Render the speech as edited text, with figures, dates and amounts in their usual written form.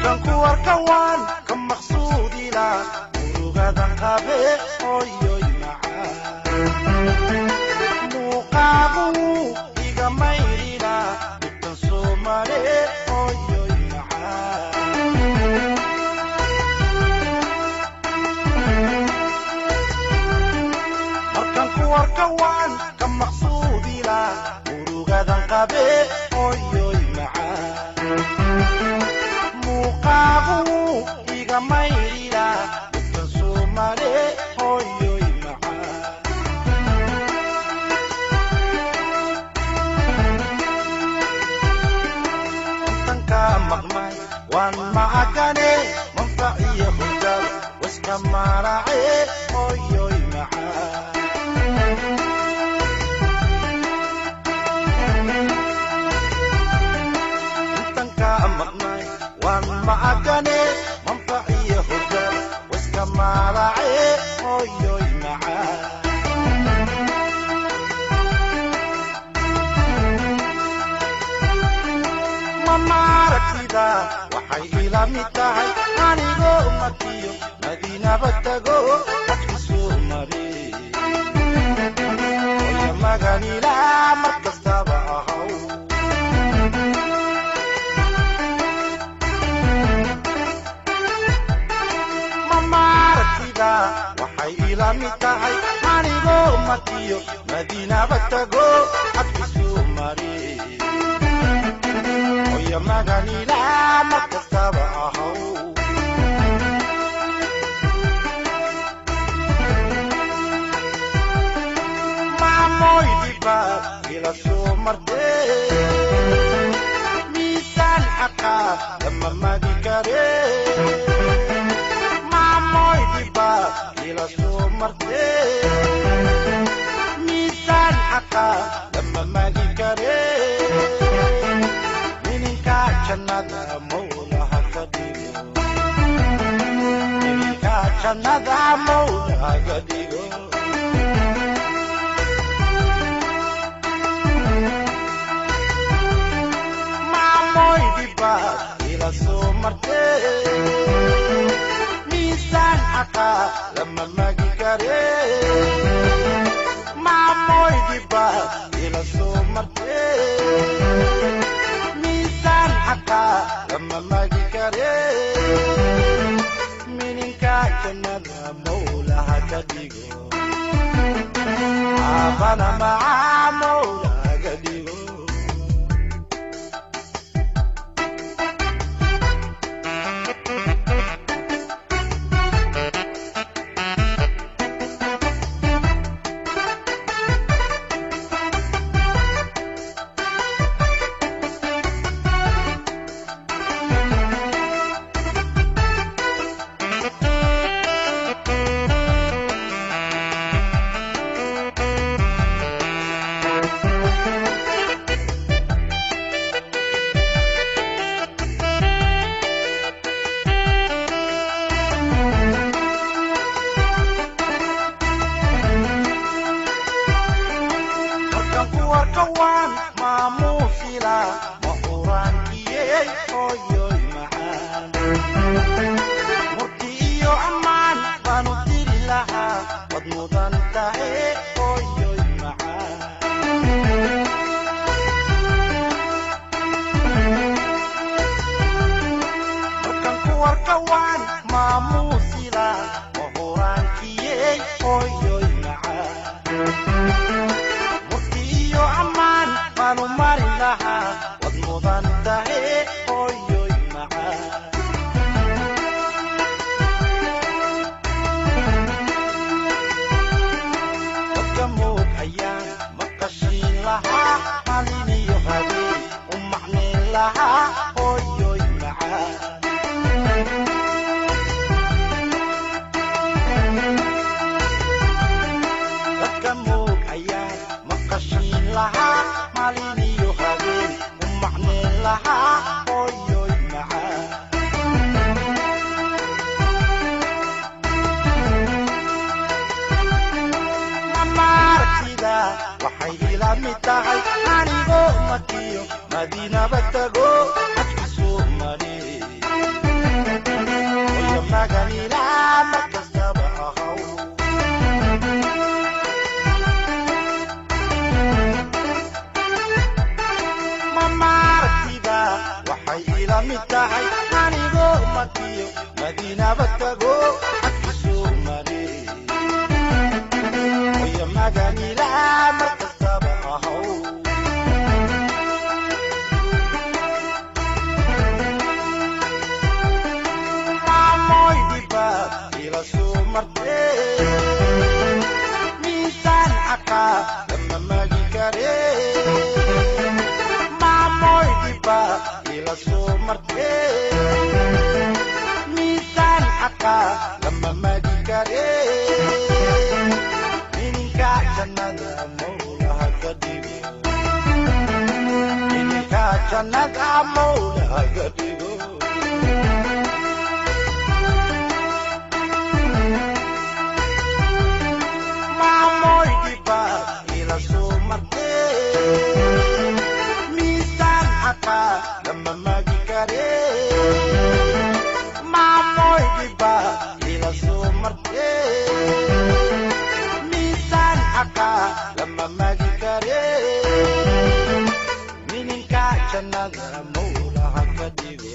markaan ku arkawan ka maqsuudila murugadan qabe oyoy macaan muuqaagu iga mayrina dhibtan soomale oyoy macaan markaan ku arkawan ka maqsuudila murugadan qabe oyoy macaan muuqaagu iga mayrina dhibtan soomale oyoy macaan intanka maqmay waan macagane manfaciyo hudab waska marace oyoy macaan معكني منفعي هدى واسكما راعي اويوي معاه ماما ركيدا وحي الى متاعي اني جو مكيو مدينه بتغو اكسو مري يا مغاني لا مركز تبعه waxay ila mid tahay anigoo makiyo madiina batago xadkiisu mari oya maganila markastaba ahaw maamoy diba ila soo marte miisaan xaqa lama magi kare ila soo marte miisaan xaqa lama magi kare mininka jannada mawlaha ka dhigo mininka jannada mawlaha ka dhigo maamoy diba ila soo marte حقا لما ماجي كاري مع موي ديبا إلى سومرتي ميزان حقا لما ماجي كاري منينكا كندا مولاها كديغو أبانا مع مولاها كديغو kawan mamusila mahuran kiyey oyoy macaan murti iyo amaan baanu diri lahaa wad mudan tahe oyoy macaan markaan ku arkawan mamusila mahuran kiyey oyoy macaan mari laha wad mudan tahe oyoy macaan wadka moog ayaan maqashiin lahaa malin iyo habeen u macnayn lahaa oyoy macaan wadka moog ayaan maqashiin lahaa malin iyo habeen u macnayn lahaa oyoy macaan mamaartida waxay ila mid tahay anigoo makiyo madiina batago xadkiisu mari maganila markastaba ahaw mamaartida waxay ila mid tahay anigoo makiyo madiinaba tago xagkisuu mare oya maganila markastaba ahaw miisaan xaqaa lama magi kare maamoy dhiba ila soo martee miisaan xaqaa lama magi kare ininka jannada mawlaha ka dhigo ininka jannada mawlaha ka dhigo miisaan xaqaa lama magi kare maamoy dhiba ila soo martee miisaan xaqaa lama magi kare mininka jannada mawlaha ka dhigo